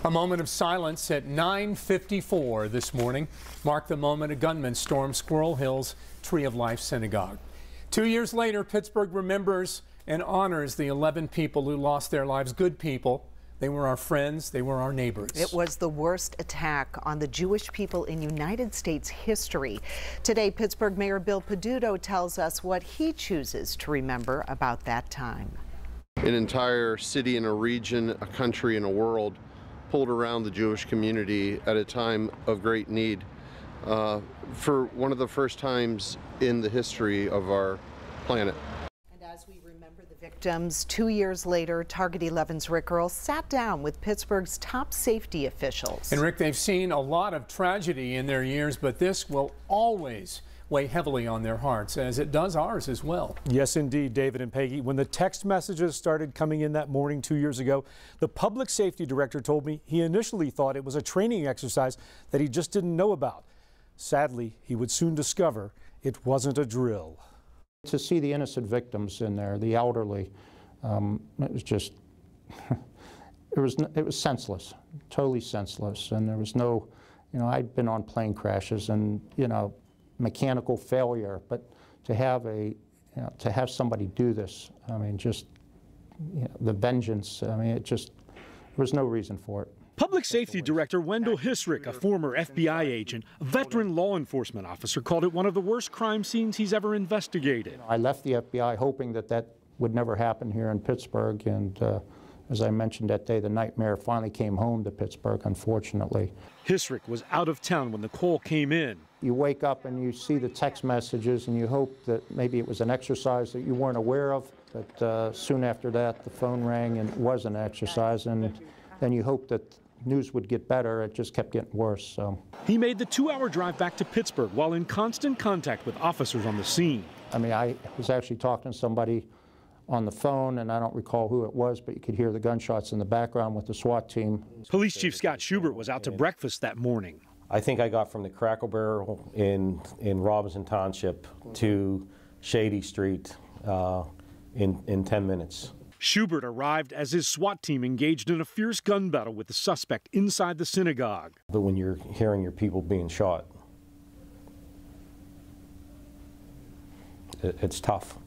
A moment of silence at 9:54 this morning marked the moment a gunman stormed Squirrel Hill's Tree of Life Synagogue. 2 years later, Pittsburgh remembers and honors the 11 people who lost their lives. Good people. They were our friends. They were our neighbors. It was the worst attack on the Jewish people in United States history. Today, Pittsburgh Mayor Bill Peduto tells us what he chooses to remember about that time. An entire city and a region, a country and a world pulled around the Jewish community at a time of great need for one of the first times in the history of our planet. And as we remember the victims, 2 years later, Target 11's Rick Earl sat down with Pittsburgh's top safety officials. And Rick, they've seen a lot of tragedy in their years, but this will always weigh heavily on their hearts, as it does ours as well. Yes, indeed, David and Peggy. When the text messages started coming in that morning 2 years ago, the public safety director told me he initially thought it was a training exercise that he just didn't know about. Sadly, he would soon discover it wasn't a drill. To see the innocent victims in there, the elderly, it was just, it was senseless, totally senseless. And there was no, I'd been on plane crashes and, mechanical failure, but to have to have somebody do this, I mean, just the vengeance, I mean, there was no reason for it. Public Safety Director Wendell Hisrick, a former FBI agent, a veteran law enforcement officer, called it one of the worst crime scenes he's ever investigated. I left the FBI hoping that would never happen here in Pittsburgh, and as I mentioned that day, the nightmare finally came home to Pittsburgh, unfortunately. Hisrick was out of town when the call came in. You wake up and you see the text messages and you hope that maybe it was an exercise that you weren't aware of, but soon after that the phone rang and it was an exercise, and then you hope that news would get better. It just kept getting worse. So he made the 2-hour drive back to Pittsburgh while in constant contact with officers on the scene. I mean, I was actually talking to somebody on the phone, and I don't recall who it was, but you could hear the gunshots in the background with the SWAT team. Police Chief Scott Schubert was out to breakfast that morning. I think I got from the Cracker Barrel in Robinson Township to Shady Street in 10 minutes. Schubert arrived as his SWAT team engaged in a fierce gun battle with the suspect inside the synagogue. But when you're hearing your people being shot, it's tough.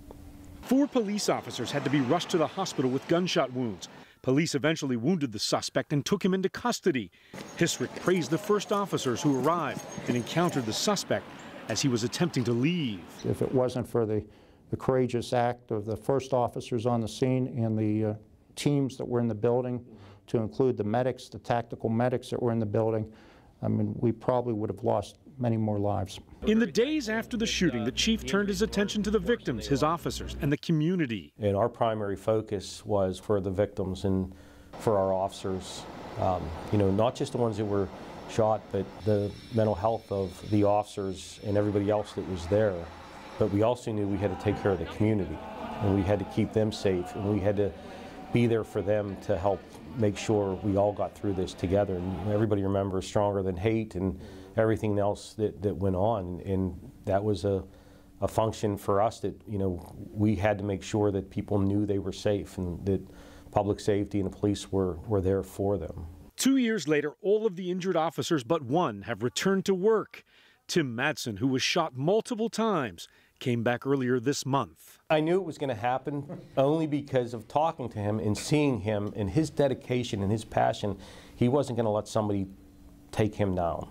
4 police officers had to be rushed to the hospital with gunshot wounds. Police eventually wounded the suspect and took him into custody. Hisrick praised the first officers who arrived and encountered the suspect as he was attempting to leave. If it wasn't for the courageous act of the first officers on the scene and the teams that were in the building, to include the medics, the tactical medics that were in the building, I mean, we probably would have lost many more lives. In the days after the shooting, the chief turned his attention to the victims, his officers, and the community. And our primary focus was for the victims and for our officers, not just the ones that were shot, but the mental health of the officers and everybody else that was there. But we also knew we had to take care of the community, and we had to keep them safe, and we had to be there for them to help make sure we all got through this together. And everybody remembers Stronger Than Hate and everything else that went on, and that was a function for us that we had to make sure that people knew they were safe and that public safety and the police were there for them. 2 years later, all of the injured officers but one have returned to work. Tim Madsen, who was shot multiple times, came back earlier this month. I knew it was going to happen only because of talking to him and seeing him and his dedication and his passion. He wasn't going to let somebody take him down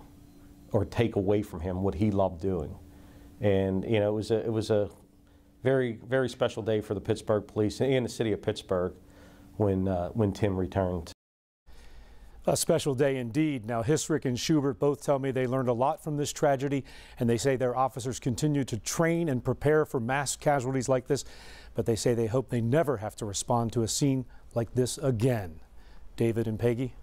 or take away from him what he loved doing. And it was a very, very special day for the Pittsburgh police and the city of Pittsburgh when Tim returned. A special day indeed. Now, Hisrick and Schubert both tell me they learned a lot from this tragedy, and they say their officers continue to train and prepare for mass casualties like this, but they say they hope they never have to respond to a scene like this again. David and Peggy.